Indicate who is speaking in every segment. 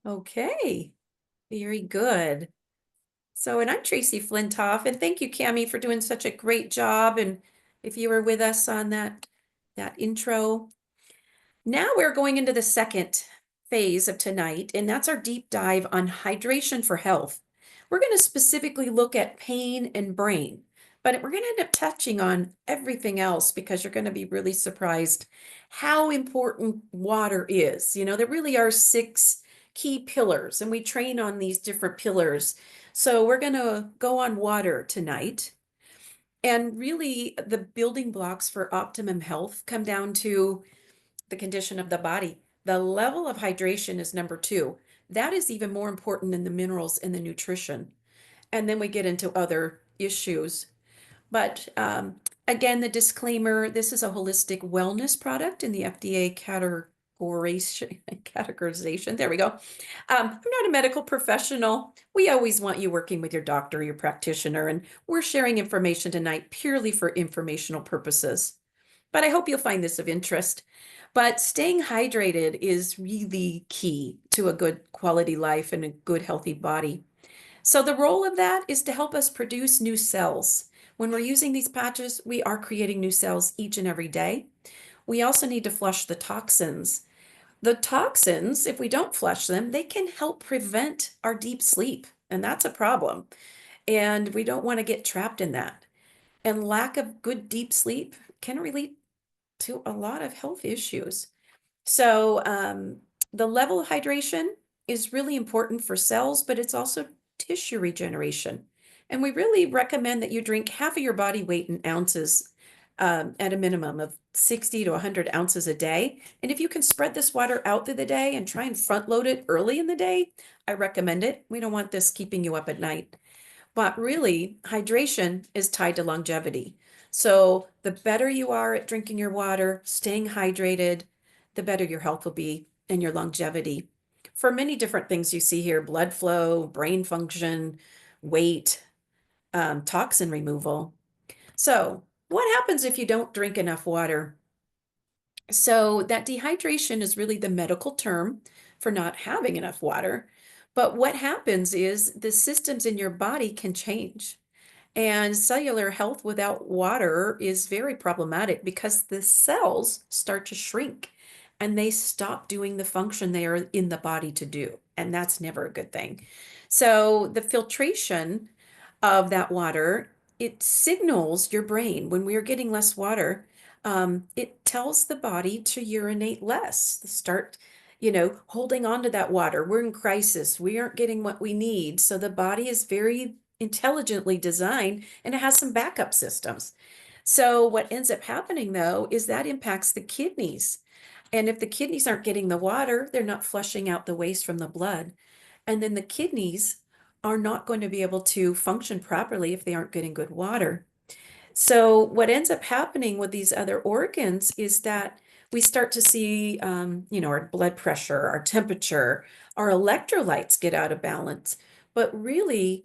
Speaker 1: Okay, very good. And I'm Tracy Flintoff, and thank you, Cami, for doing such a great job. And if you were with us on that intro, now we're going into the second phase of tonight, and that's our deep dive on hydration for health. We're going to specifically look at pain and brain, but we're going to end up touching on everything else because you're going to be really surprised how important water is. There really are six key pillars, and we train on these different pillars. So we're going to go on water tonight. And really, the building blocks for optimum health come down to the condition of the body. The level of hydration is number two. That is even more important than the minerals and the nutrition. And then we get into other issues. But again, the disclaimer, this is a holistic wellness product in the FDA categorization. There we go. I'm not a medical professional. We always want you working with your doctor, your practitioner, and we're sharing information tonight purely for informational purposes. But I hope you'll find this of interest. But staying hydrated is really key to a good quality life and a good, healthy body. So the role of that is to help us produce new cells. When we're using these patches, we are creating new cells each and every day. We also need to flush the toxins. The toxins, if we don't flush them, they can help prevent our deep sleep, and that's a problem. And we don't want to get trapped in that. And lack of good deep sleep can relate to a lot of health issues. So, the level of hydration is really important for cells, but it's also tissue regeneration. And we really recommend that you drink half of your body weight in ounces, at a minimum of 60 to 100 ounces a day. And if you can spread this water out through the day and try and front load it early in the day, I recommend it. We don't want this keeping you up at night. But really, hydration is tied to longevity. So the better you are at drinking your water, staying hydrated, the better your health will be and your longevity. For many different things you see here, blood flow, brain function, weight, toxin removal. So what happens if you don't drink enough water? So that dehydration is really the medical term for not having enough water. But what happens is the systems in your body can change. And cellular health without water is very problematic because the cells start to shrink and they stop doing the function they are in the body to do. And that's never a good thing. So the filtration of that water, it signals your brain when we are getting less water. It tells the body to urinate less, to start, holding on to that water. We're in crisis. We aren't getting what we need. So the body is very intelligently designed and it has some backup systems. So what ends up happening though is that impacts the kidneys. And if the kidneys aren't getting the water, they're not flushing out the waste from the blood. And then the kidneys are not going to be able to function properly if they aren't getting good water. So what ends up happening with these other organs is that we start to see, our blood pressure, our temperature, our electrolytes get out of balance. But really,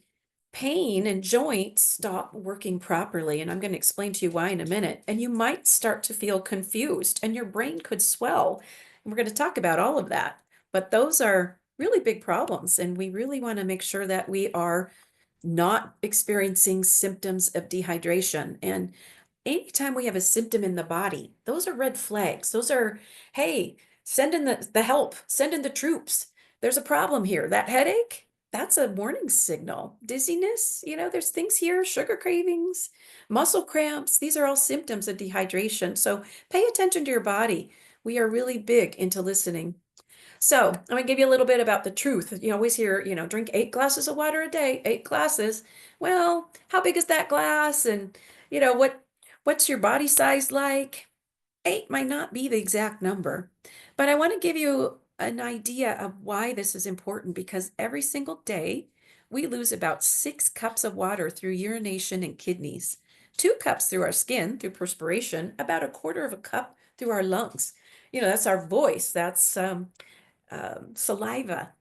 Speaker 1: pain and joints stop working properly. And I'm going to explain to you why in a minute. And you might start to feel confused and your brain could swell. And we're going to talk about all of that. But those are really big problems. And we really want to make sure that we are not experiencing symptoms of dehydration. And anytime we have a symptom in the body, those are red flags. Those are, hey, send in the help, send in the troops. There's a problem here. That headache, that's a warning signal. Dizziness, there's things here, sugar cravings, muscle cramps. These are all symptoms of dehydration. So pay attention to your body. We are really big into listening. So I'm gonna give you a little bit about the truth. You always hear, drink 8 glasses of water a day, 8 glasses. Well, how big is that glass? And what's your body size like? 8 might not be the exact number, but I want to give you an idea of why this is important because every single day we lose about 6 cups of water through urination and kidneys, 2 cups through our skin, through perspiration, about a quarter of a cup through our lungs. That's our voice. That's saliva.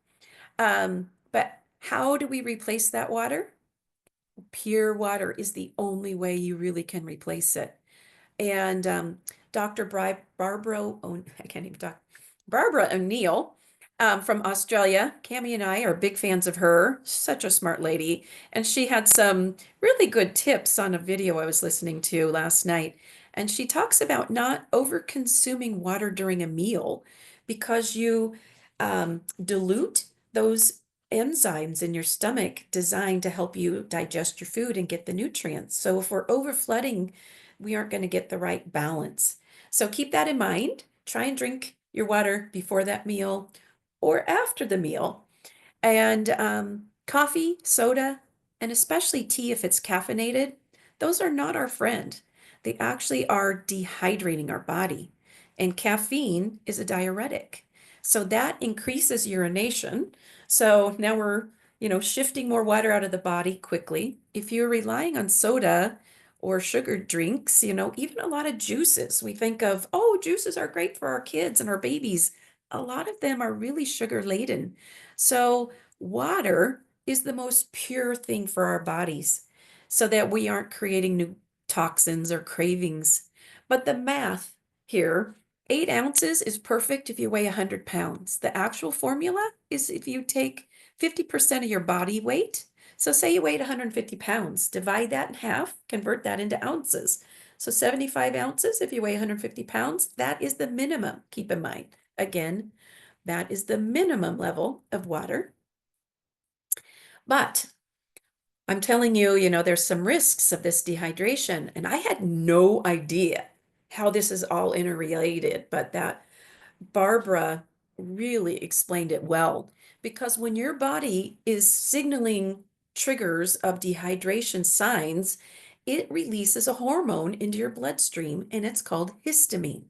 Speaker 1: But how do we replace that water? Pure water is the only way you really can replace it. And Dr. I can't even talk, Barbara O'Neill, from Australia. Cami and I are big fans of her. Such a smart lady. And she had some really good tips on a video I was listening to last night. And she talks about not over consuming water during a meal because you dilute those enzymes in your stomach designed to help you digest your food and get the nutrients. So if we're over flooding, we aren't going to get the right balance. So keep that in mind. Try and drink your water before that meal or after the meal. And coffee, soda, and especially tea if it's caffeinated, those are not our friend. They actually are dehydrating our body. And caffeine is a diuretic. So that increases urination. So now we're, shifting more water out of the body quickly. If you're relying on soda or sugar drinks, even a lot of juices, we think of, oh, juices are great for our kids and our babies. A lot of them are really sugar laden. So water is the most pure thing for our bodies so that we aren't creating new toxins or cravings. But the math here, 8 ounces is perfect if you weigh 100 pounds. The actual formula is if you take 50% of your body weight. So say you weighed 150 pounds, divide that in half, convert that into ounces. So 75 ounces if you weigh 150 pounds, that is the minimum. Keep in mind, again, that is the minimum level of water. But I'm telling you, there's some risks of this dehydration, and I had no idea how this is all interrelated, but that Barbara really explained it well. Because when your body is signaling triggers of dehydration signs, it releases a hormone into your bloodstream, and it's called histamine.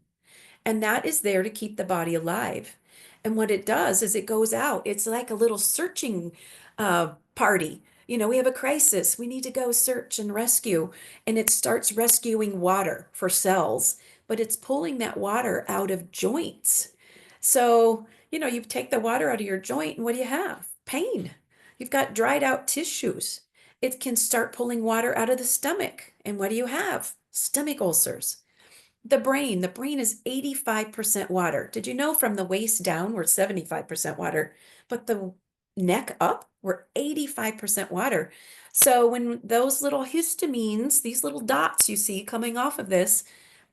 Speaker 1: And that is there to keep the body alive. And what it does is it goes out. It's like a little searching party. We have a crisis. We need to go search and rescue. And it starts rescuing water for cells, but it's pulling that water out of joints. So, you take the water out of your joint, and what do you have? Pain. You've got dried out tissues. It can start pulling water out of the stomach. And what do you have? Stomach ulcers. The brain is 85% water. Did you know from the waist down, we're 75% water, but the neck up, we're 85% water. So when those little histamines, these little dots you see coming off of this,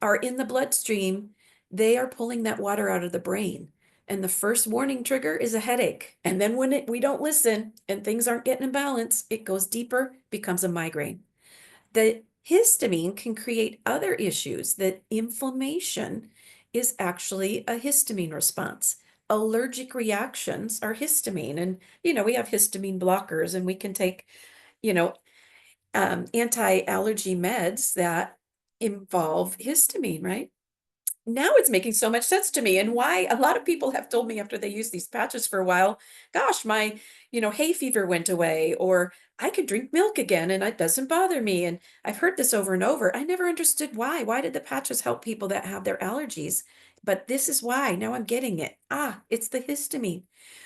Speaker 1: are in the bloodstream, they are pulling that water out of the brain. And the first warning trigger is a headache. And then when we don't listen and things aren't getting in balance, it goes deeper, becomes a migraine. The histamine can create other issues. That inflammation is actually a histamine response. Allergic reactions are histamine. And, we have histamine blockers, and we can take, you know, anti-allergy meds that involve histamine, right? Now it's making so much sense to me, and why a lot of people have told me after they use these patches for a while, gosh, my, hay fever went away, or I could drink milk again and it doesn't bother me. And I've heard this over and over. I never understood why. Why did the patches help people that have their allergies? But this is why. Now I'm getting it. Ah, it's the histamine.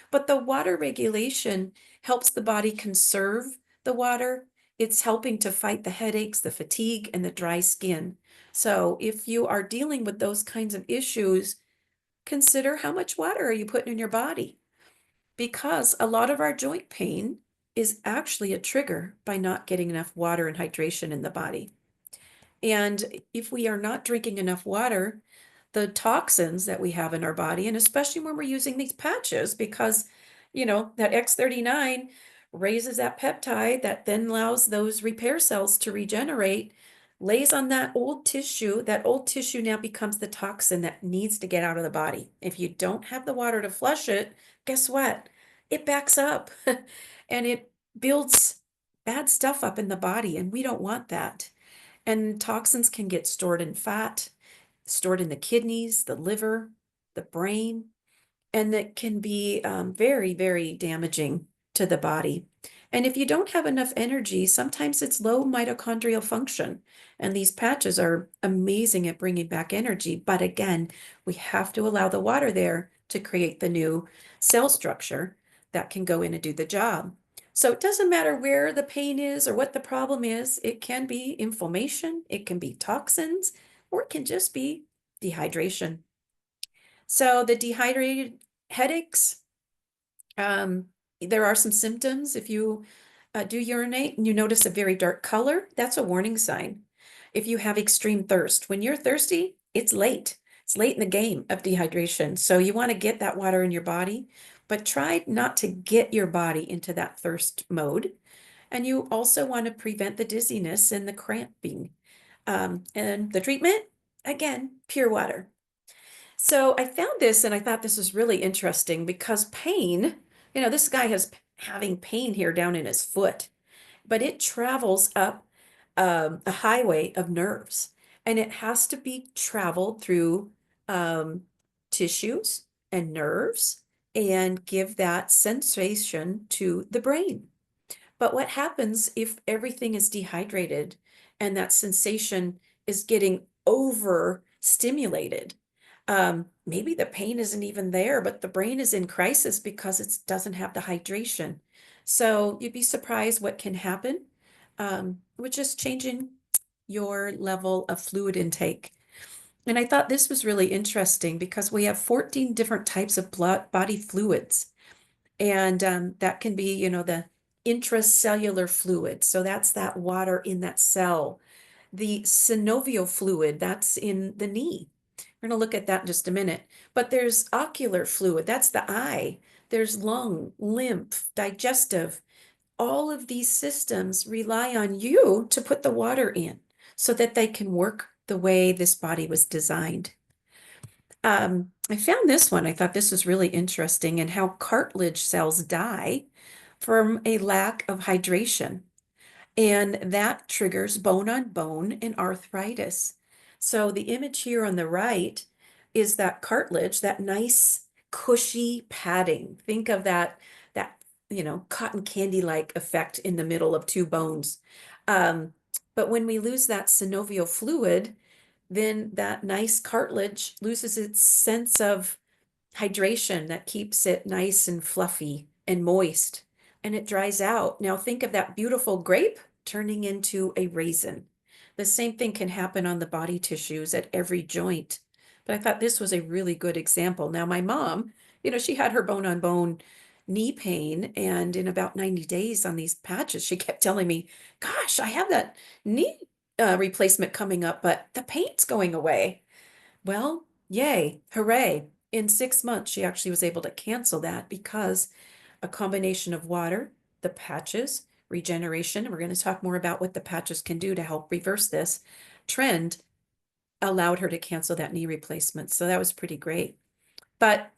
Speaker 1: But the water regulation helps the body conserve the water. It's helping to fight the headaches, the fatigue, and the dry skin. So if you are dealing with those kinds of issues, consider how much water are you putting in your body? Because a lot of our joint pain is actually a trigger by not getting enough water and hydration in the body. And if we are not drinking enough water, the toxins that we have in our body, and especially when we're using these patches, because, that X39 raises that peptide that then allows those repair cells to regenerate, lays on that old tissue. That old tissue now becomes the toxin that needs to get out of the body. If you don't have the water to flush it, guess what? It backs up and it builds bad stuff up in the body, and we don't want that. And toxins can get stored in fat, stored in the kidneys, the liver, the brain, and that can be very, very damaging to the body. And if you don't have enough energy, sometimes it's low mitochondrial function. And these patches are amazing at bringing back energy. But again, we have to allow the water there to create the new cell structure that can go in and do the job. So it doesn't matter where the pain is or what the problem is. It can be inflammation, it can be toxins, or it can just be dehydration. So the dehydrated headaches, Um, there are some symptoms. If you do urinate and you notice a very dark color, that's a warning sign. If you have extreme thirst, when you're thirsty, it's late. It's late in the game of dehydration. So you want to get that water in your body, but try not to get your body into that thirst mode. And you also want to prevent the dizziness and the cramping. And the treatment, again, pure water. So I found this and I thought this was really interesting because pain, this guy has having pain here down in his foot, but it travels up a highway of nerves and it has to be traveled through um, tissues and nerves and give that sensation to the brain. But what happens if everything is dehydrated and that sensation is getting overstimulated? Maybe the pain isn't even there, but the brain is in crisis because it doesn't have the hydration. So you'd be surprised what can happen with just changing your level of fluid intake. And I thought this was really interesting because we have 14 different types of blood body fluids. And that can be, the intracellular fluid. So that's that water in that cell. The synovial fluid, that's in the knee. We're going to look at that in just a minute. But there's ocular fluid, that's the eye. There's lung, lymph, digestive. All of these systems rely on you to put the water in so that they can work the way this body was designed. I found this one. I thought this was really interesting and how cartilage cells die from a lack of hydration. And that triggers bone on bone and arthritis. So the image here on the right is that cartilage, that nice cushy padding. Think of that cotton candy-like effect in the middle of two bones. But when we lose that synovial fluid, then that nice cartilage loses its sense of hydration that keeps it nice and fluffy and moist, and it dries out. Now think of that beautiful grape turning into a raisin. The same thing can happen on the body tissues at every joint. But I thought this was a really good example. Now, my mom, she had her bone on bone knee pain, and in about 90 days on these patches, she kept telling me, Gosh, I have that knee replacement coming up, but the pain's going away. Well, yay, hooray. In 6 months, she actually was able to cancel that because a combination of water, the patches, regeneration, and we're going to talk more about what the patches can do to help reverse this trend, allowed her to cancel that knee replacement. So that was pretty great. But,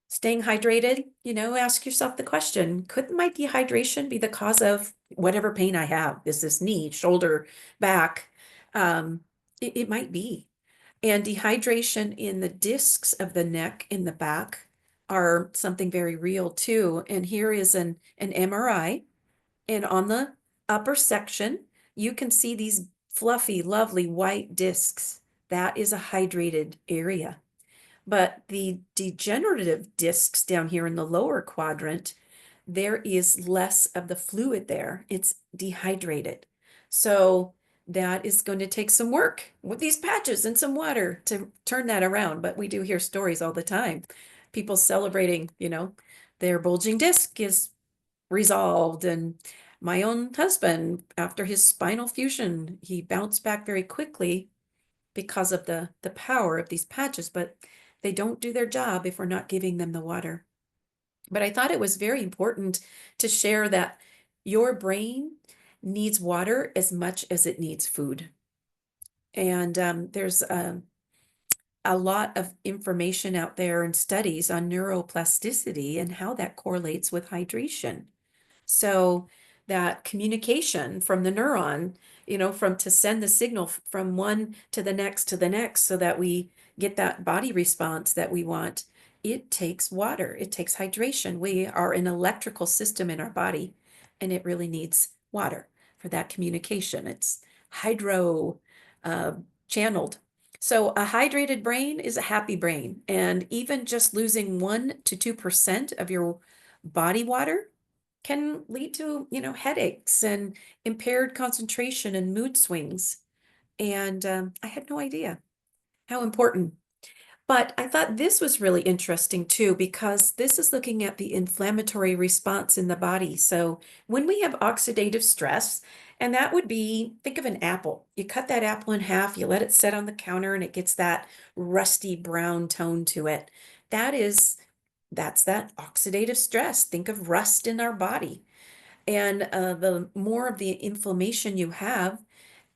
Speaker 1: staying hydrated, ask yourself the question, could my dehydration be the cause of whatever pain I have? Is this knee, shoulder, back? It might be. And dehydration in the discs of the neck in the back are something very real too. And here is an MRI. And on the upper section, you can see these fluffy, lovely white discs. That is a hydrated area. But the degenerative discs down here in the lower quadrant, there is less of the fluid there. It's dehydrated. So that is going to take some work with these patches and some water to turn that around. But we do hear stories all the time. People celebrating, their bulging disc is resolved. And my own husband, after his spinal fusion, he bounced back very quickly because of the power of these patches, but they don't do their job if we're not giving them the water. But I thought it was very important to share that your brain needs water as much as it needs food. And there's a lot of information out there and studies on neuroplasticity and how that correlates with hydration. So that communication from the neuron, from to send the signal from one to the next, so that we get that body response that we want, it takes water, it takes hydration. We are an electrical system in our body, and it really needs water for that communication. It's hydro uh, channeled. So a hydrated brain is a happy brain, and even just losing 1 to 2% of your body water can lead to, headaches and impaired concentration and mood swings. And I had no idea how important. But I thought this was really interesting too, because this is looking at the inflammatory response in the body. So when we have oxidative stress, and that would be, think of an apple. You cut that apple in half, you let it sit on the counter, and it gets that rusty brown tone to it. That is, that's that oxidative stress. Think of rust in our body. And the more of the inflammation you have,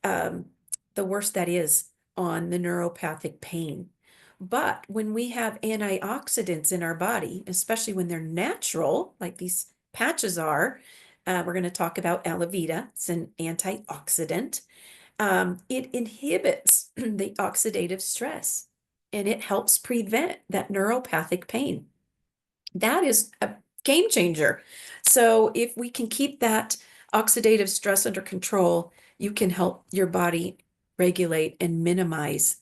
Speaker 1: um, the worse that is on the neuropathic pain. But when we have antioxidants in our body, especially when they're natural, like these patches are, we're going to talk about aloe vera. It's an antioxidant. It inhibits the oxidative stress and it helps prevent that neuropathic pain. That is a game changer. So if we can keep that oxidative stress under control, you can help your body regulate and minimize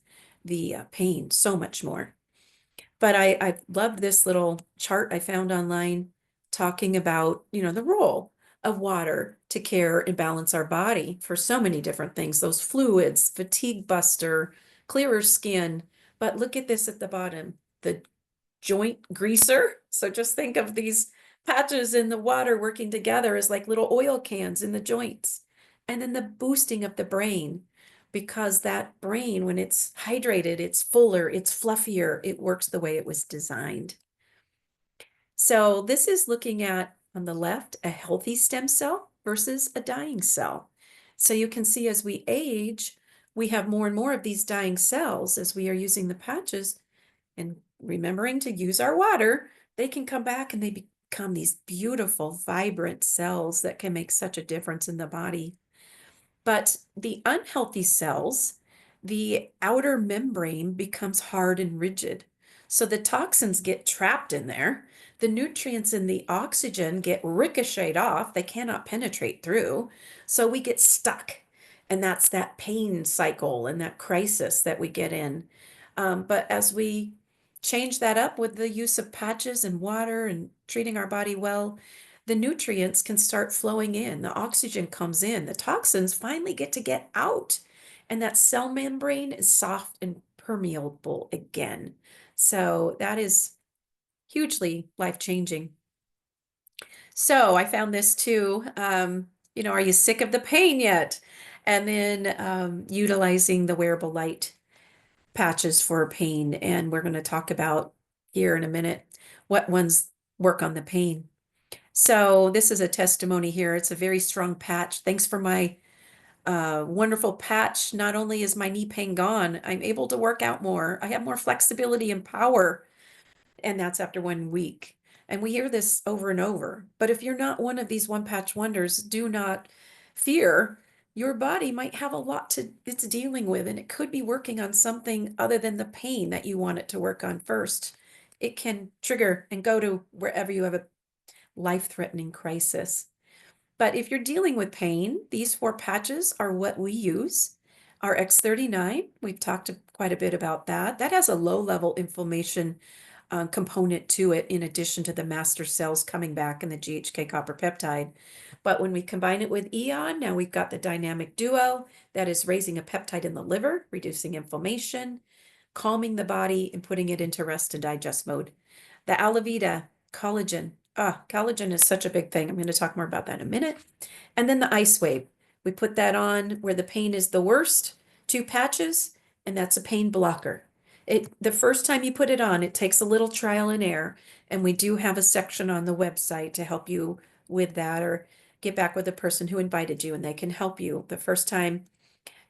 Speaker 1: the pain so much more. But I love this little chart I found online talking about, the role of water to care and balance our body for so many different things, those fluids, fatigue buster, clearer skin. But look at this at the bottom, the joint greaser. So just think of these patches in the water working together as like little oil cans in the joints. And then the boosting of the brain, because that brain, when it's hydrated, it's fuller, it's fluffier, it works the way it was designed. So this is looking at, on the left, a healthy stem cell versus a dying cell. So you can see as we age, we have more and more of these dying cells as we are using the patches and remembering to use our water, they can come back and they become these beautiful, vibrant cells that can make such a difference in the body. But the unhealthy cells, the outer membrane becomes hard and rigid. So the toxins get trapped in there. The nutrients and the oxygen get ricocheted off. They cannot penetrate through. So we get stuck. And that's that pain cycle and that crisis that we get in. But as we change that up with the use of patches and water and treating our body well, the nutrients can start flowing in, the oxygen comes in, the toxins finally get out, and that cell membrane is soft and permeable again. So that is hugely life-changing. So I found this too. Are you sick of the pain yet? And then utilizing the wearable light patches for pain. And we're going to talk about here in a minute what ones work on the pain. So this is a testimony here. It's a very strong patch. Thanks for my wonderful patch. Not only is my knee pain gone, I'm able to work out more. I have more flexibility and power, and that's after 1 week. And we hear this over and over. But if you're not one of these one patch wonders, do not fear. Your body might have a lot to it's dealing with, and it could be working on something other than the pain that you want it to work on first. It can trigger and go to wherever you have a life-threatening crisis. But if you're dealing with pain, these 4 patches are what we use. Our X39, we've talked quite a bit about that. That has a low-level inflammation component to it, in addition to the master cells coming back and the GHK copper peptide. But when we combine it with Eon, now we've got the dynamic duo that is raising a peptide in the liver, reducing inflammation, calming the body, and putting it into rest and digest mode. The aloe vera, collagen. Collagen is such a big thing. I'm going to talk more about that in a minute. And then the LifeWave. We put that on where the pain is the worst, 2 patches, and that's a pain blocker. The first time you put it on, it takes a little trial and error, and we do have a section on the website to help you with that, or get back with the person who invited you and they can help you. The first time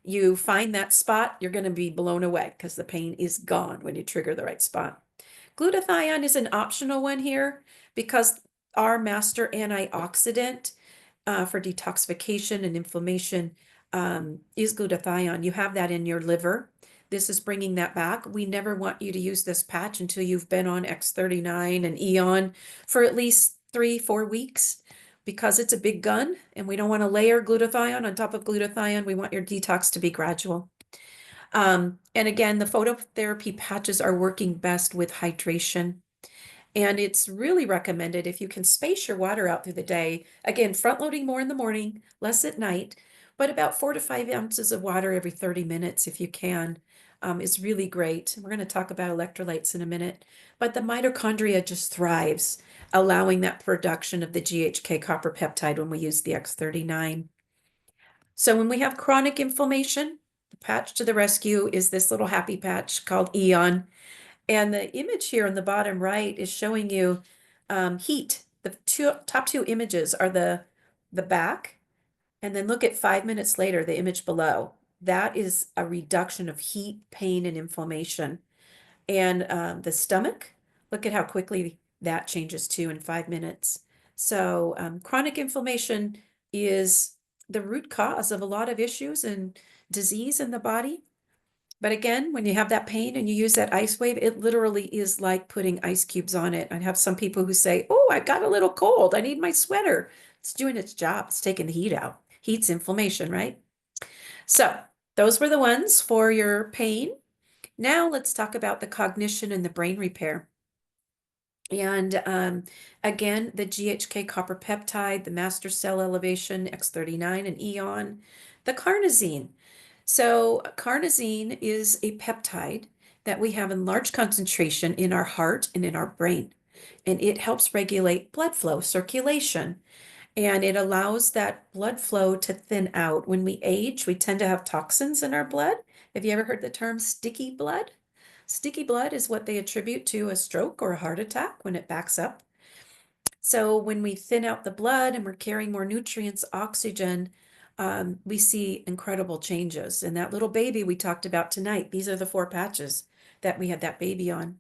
Speaker 1: you find that spot, you're going to be blown away because the pain is gone when you trigger the right spot. Glutathione is an optional one here because our master antioxidant for detoxification and inflammation is glutathione. You have that in your liver. This is bringing that back. We never want you to use this patch until you've been on X39 and Eon for at least 3-4 weeks, because it's a big gun and we don't want to layer glutathione on top of glutathione. We want your detox to be gradual. And again, the phototherapy patches are working best with hydration. And it's really recommended if you can space your water out through the day. Again, front loading more in the morning, less at night, but about 4 to 5 ounces of water every 30 minutes if you can. is really great. We're going to talk about electrolytes in a minute, but the mitochondria just thrives, allowing that production of the GHK copper peptide when we use the X39. So when we have chronic inflammation, the patch to the rescue is this little happy patch called Eon. And the image here on the bottom right is showing you heat. The top two images are the back, and then look at 5 minutes later, the image below. That is a reduction of heat, pain, and inflammation. And the stomach, look at how quickly that changes too in 5 minutes. So chronic inflammation is the root cause of a lot of issues and disease in the body. But again, when you have that pain and you use that ice wave, it literally is like putting ice cubes on it. I have some people who say, oh, I got a little cold. I need my sweater. It's doing its job. It's taking the heat out. Heat's inflammation, right? So those were the ones for your pain. Now let's talk about the cognition and the brain repair. And again, the GHK copper peptide, the master cell elevation, X39 and Eon, the carnosine. So carnosine is a peptide that we have in large concentration in our heart and in our brain. And it helps regulate blood flow, circulation, and it allows that blood flow to thin out. When we age, we tend to have toxins in our blood. Have you ever heard the term sticky blood? Sticky blood is what they attribute to a stroke or a heart attack when it backs up. So when we thin out the blood and we're carrying more nutrients, oxygen, we see incredible changes. And that little baby we talked about tonight, these are the 4 patches that we had that baby on.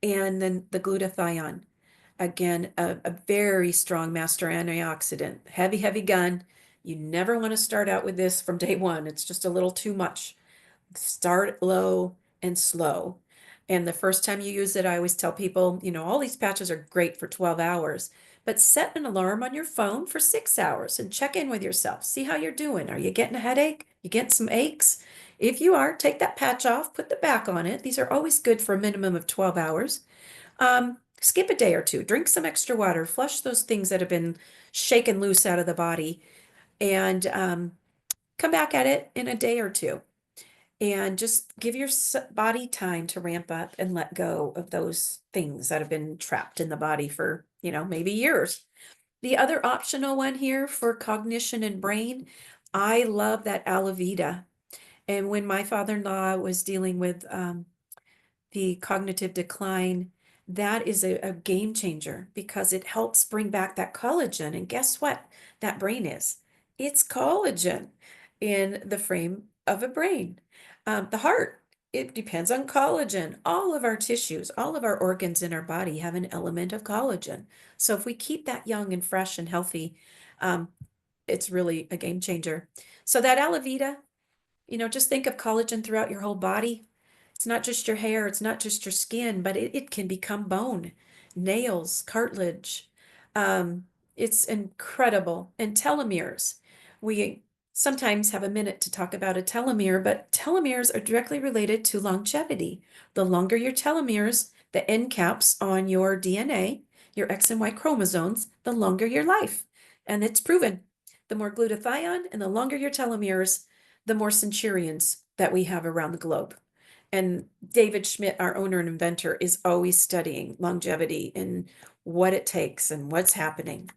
Speaker 1: And then the glutathione, again, a very strong master antioxidant, heavy, heavy gun. You never want to start out with this from day one. It's just a little too much. Start low and slow. And the first time you use it, I always tell people, all these patches are great for 12 hours, but set an alarm on your phone for 6 hours and check in with yourself. See how you're doing. Are you getting a headache? You getting some aches? If you are, take that patch off, put the back on it. These are always good for a minimum of 12 hours. Skip a day or two, drink some extra water, flush those things that have been shaken loose out of the body, and come back at it in a day or two. And just give your body time to ramp up and let go of those things that have been trapped in the body for, maybe years. The other optional one here for cognition and brain, I love that Alavida. And when my father-in-law was dealing with the cognitive decline, that is a game changer because it helps bring back that collagen. And guess what? That brain is. It's collagen in the frame of a brain. The heart, it depends on collagen. All of our tissues, all of our organs in our body have an element of collagen. So if we keep that young and fresh and healthy, it's really a game changer. So that Alavida, just think of collagen throughout your whole body. It's not just your hair, it's not just your skin, but it can become bone, nails, cartilage. Um, it's incredible. And telomeres. We sometimes have a minute to talk about a telomere, but telomeres are directly related to longevity. The longer your telomeres, the end caps on your DNA, your X and Y chromosomes, the longer your life. And it's proven. The more glutathione and the longer your telomeres, the more centurions that we have around the globe. And David Schmidt, our owner and inventor, is always studying longevity and what it takes and what's happening.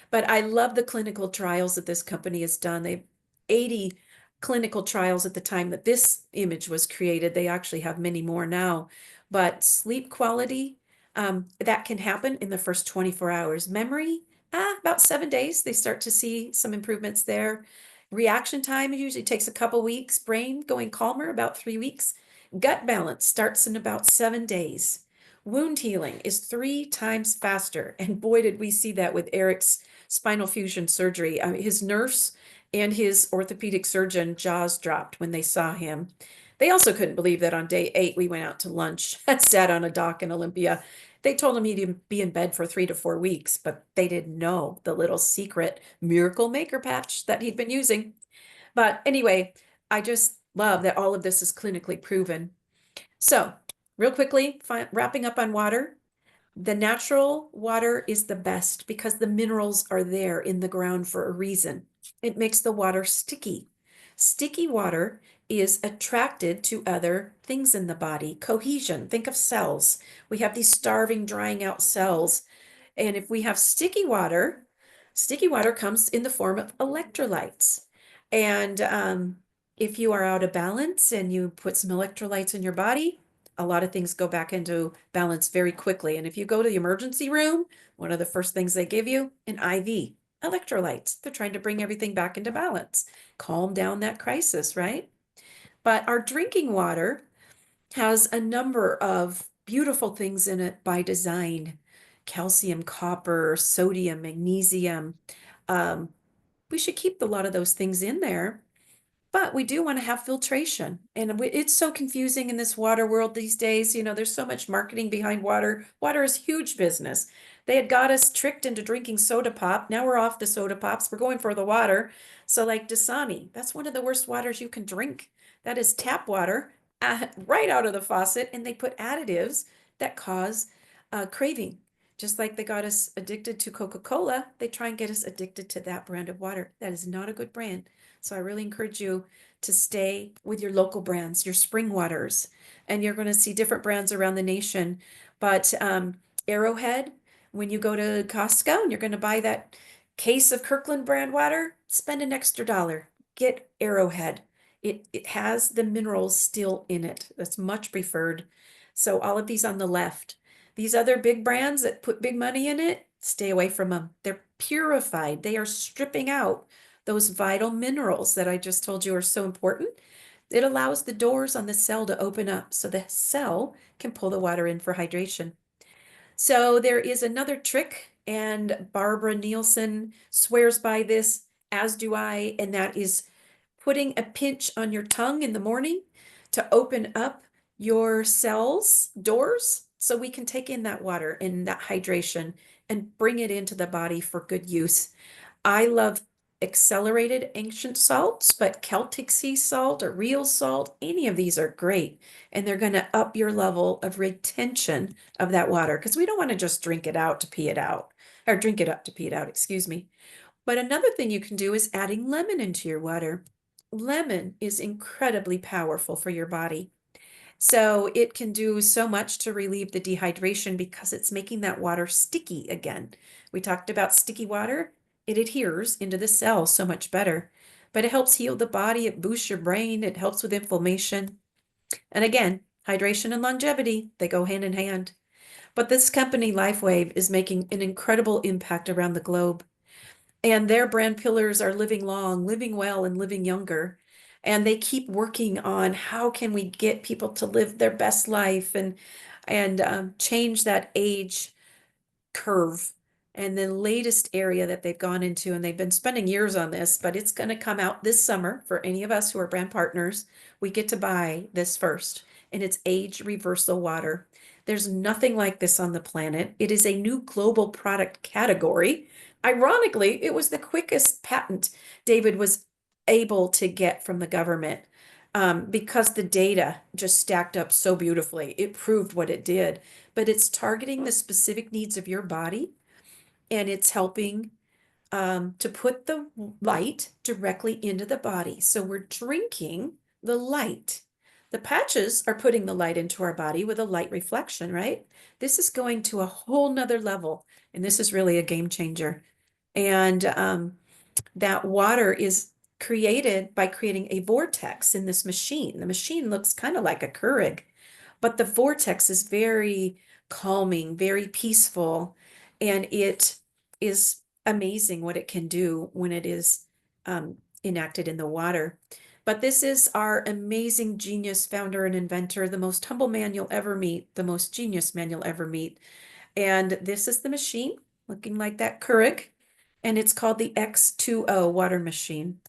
Speaker 1: But I love the clinical trials that this company has done. They've 80 clinical trials at the time that this image was created. They actually have many more now. But sleep quality, that can happen in the first 24 hours. Memory, about 7 days, they start to see some improvements there. Reaction time usually takes a couple weeks. Brain going calmer, about 3 weeks. Gut balance starts in about 7 days. Wound healing is 3 times faster. And boy, did we see that with Eric's spinal fusion surgery. His nurse and his orthopedic surgeon jaws dropped when they saw him. They also couldn't believe that on day 8, we went out to lunch and sat on a dock in Olympia. They told him he'd be in bed for 3 to 4 weeks, but they didn't know the little secret miracle maker patch that he'd been using. But anyway, I just love that all of this is clinically proven. So real quickly, wrapping up on water, the natural water is the best because the minerals are there in the ground for a reason. It makes the water sticky. Sticky water is attracted to other things in the body. Cohesion, think of cells. We have these starving, drying out cells. And if we have sticky water comes in the form of electrolytes. And if you are out of balance and you put some electrolytes in your body, a lot of things go back into balance very quickly. And if you go to the emergency room, one of the first things they give you, an IV, electrolytes. They're trying to bring everything back into balance, calm down that crisis, right? But our drinking water has a number of beautiful things in it by design: calcium, copper, sodium, magnesium. Um, we should keep a lot of those things in there, but we do want to have filtration. And it's so confusing in this water world these days. You know, there's so much marketing behind water. Water is huge business. They had got us tricked into drinking soda pop. Now we're off the soda pops. We're going for the water. So, like Dasani, that's one of the worst waters you can drink. That is tap water right out of the faucet, and they put additives that cause craving. Just like they got us addicted to Coca-Cola, they try and get us addicted to that brand of water. That is not a good brand. So I really encourage you to stay with your local brands, your spring waters, and you're going to see different brands around the nation. But Arrowhead, when you go to Costco and you're going to buy that case of Kirkland brand water, spend an extra $1. Get Arrowhead. It has the minerals still in it. That's much preferred. So all of these on the left. These other big brands that put big money in it, stay away from them. They're purified. They are stripping out those vital minerals that I just told you are so important. It allows the doors on the cell to open up so the cell can pull the water in for hydration. So there is another trick, and Barbara Nielsen swears by this, as do I, and that is putting a pinch on your tongue in the morning to open up your cells doors so we can take in that water and that hydration and bring it into the body for good use. I love accelerated ancient salts, but Celtic sea salt or real salt, any of these are great. And they're going to up your level of retention of that water, because we don't want to just drink it out to pee it out, or drink it up to pee it out, excuse me. But another thing you can do is adding lemon into your water. Lemon is incredibly powerful for your body. So it can do so much to relieve the dehydration because it's making that water sticky again. We talked about sticky water. It adheres into the cell so much better, but it helps heal the body. It boosts your brain. It helps with inflammation. And again, hydration and longevity, they go hand in hand. But this company, LifeWave, is making an incredible impact around the globe. And their brand pillars are living long, living well, and living younger. And they keep working on how can we get people to live their best life and change that age curve. And the latest area that they've gone into, and they've been spending years on this, but it's going to come out this summer for any of us who are brand partners. We get to buy this first, and it's age reversal water. There's nothing like this on the planet. It is a new global product category. Ironically, it was the quickest patent David was able to get from the government, because the data just stacked up so beautifully. It proved what it did, but it's targeting the specific needs of your body, and it's helping to put the light directly into the body. So we're drinking the light. The patches are putting the light into our body with a light reflection, right? This is going to a whole nother level, and this is really a game changer. And that water is created by creating a vortex in this machine. The machine looks kind of like a Keurig, but the vortex is very calming, very peaceful, and it is amazing what it can do when it is enacted in the water. But this is our amazing genius founder and inventor, the most humble man you'll ever meet, the most genius man you'll ever meet. And this is the machine looking like that Keurig, and it's called the X2O water machine.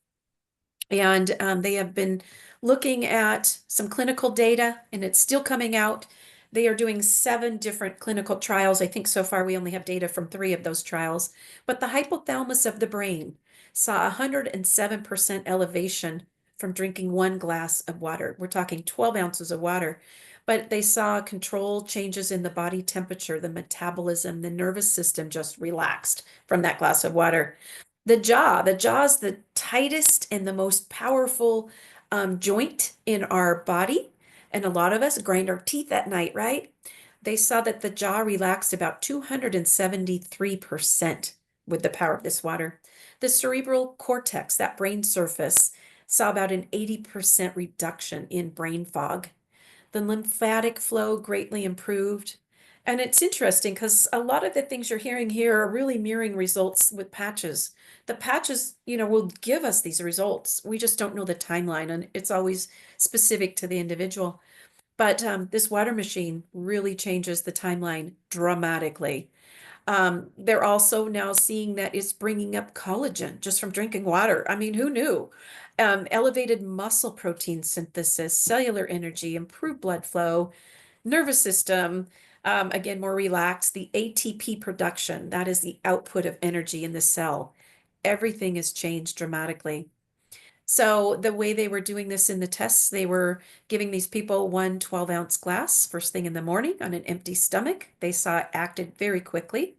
Speaker 1: And they have been looking at some clinical data, and it's still coming out. They are doing 7 different clinical trials. I think so far we only have data from 3 of those trials. But the hypothalamus of the brain saw 107% elevation from drinking 1 glass of water. We're talking 12 ounces of water. But they saw controlled changes in the body temperature, the metabolism, the nervous system just relaxed from that glass of water. The jaw is the tightest and the most powerful joint in our body. And a lot of us grind our teeth at night, right? They saw that the jaw relaxed about 273% with the power of this water. The cerebral cortex, that brain surface, saw about an 80% reduction in brain fog. The lymphatic flow greatly improved. And it's interesting because a lot of the things you're hearing here are really mirroring results with patches. The patches, will give us these results. We just don't know the timeline, and it's always specific to the individual. But this water machine really changes the timeline dramatically. They're also now seeing that it's bringing up collagen just from drinking water. I mean, who knew? Elevated muscle protein synthesis, cellular energy, improved blood flow, nervous system, again, more relaxed. The ATP production, that is the output of energy in the cell. Everything has changed dramatically. So the way they were doing this in the tests, they were giving these people one 12-ounce glass first thing in the morning on an empty stomach. They saw it acted very quickly,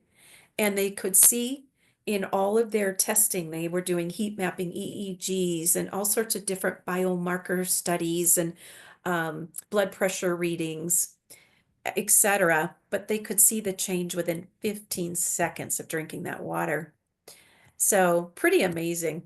Speaker 1: and they could see in all of their testing, they were doing heat mapping EEGs and all sorts of different biomarker studies and blood pressure readings, etc. But they could see the change within 15 seconds of drinking that water. So pretty amazing.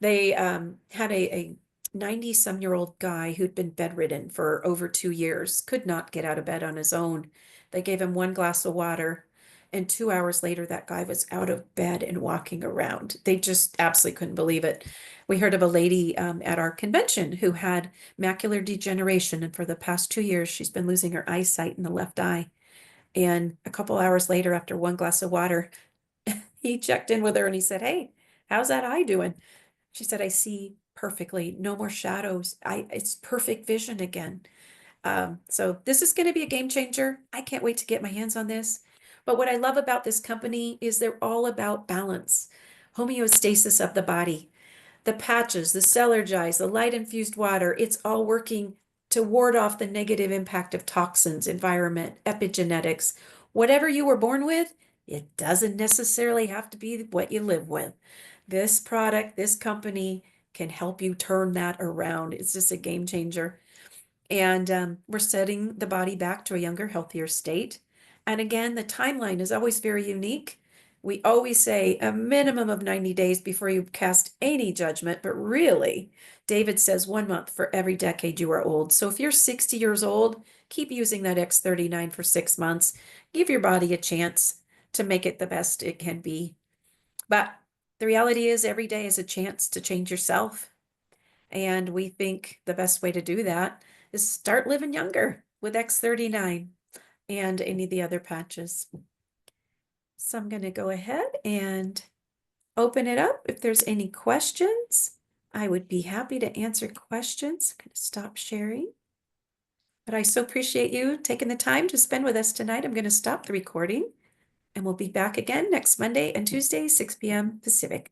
Speaker 1: They had a 90-some-year-old guy who'd been bedridden for over 2 years, could not get out of bed on his own. They gave him one glass of water, and 2 hours later, that guy was out of bed and walking around. They just absolutely couldn't believe it. We heard of a lady at our convention who had macular degeneration, and for the past 2 years, she's been losing her eyesight in the left eye. And a couple hours later, after one glass of water, he checked in with her and he said, "Hey, how's that eye doing?" She said, "I see perfectly, no more shadows. It's perfect vision again." So this is going to be a game changer. I can't wait to get my hands on this. But what I love about this company is they're all about balance, homeostasis of the body. The patches, the Celergize, the light infused water, it's all working to ward off the negative impact of toxins, environment, epigenetics. Whatever you were born with, it doesn't necessarily have to be what you live with. This product, this company can help you turn that around. It's just a game changer. And we're setting the body back to a younger, healthier state. And again, the timeline is always very unique. We always say a minimum of 90 days before you cast any judgment, but really, David says 1 month for every decade you are old. So if you're 60 years old, keep using that X39 for 6 months. Give your body a chance to make it the best it can be. But the reality is, every day is a chance to change yourself. And we think the best way to do that is start living younger with X39 and any of the other patches. So I'm going to go ahead and open it up. If there's any questions, I would be happy to answer questions. I'm going to stop sharing. But I so appreciate you taking the time to spend with us tonight. I'm going to stop the recording, and we'll be back again next Monday and Tuesday, 6 p.m. Pacific.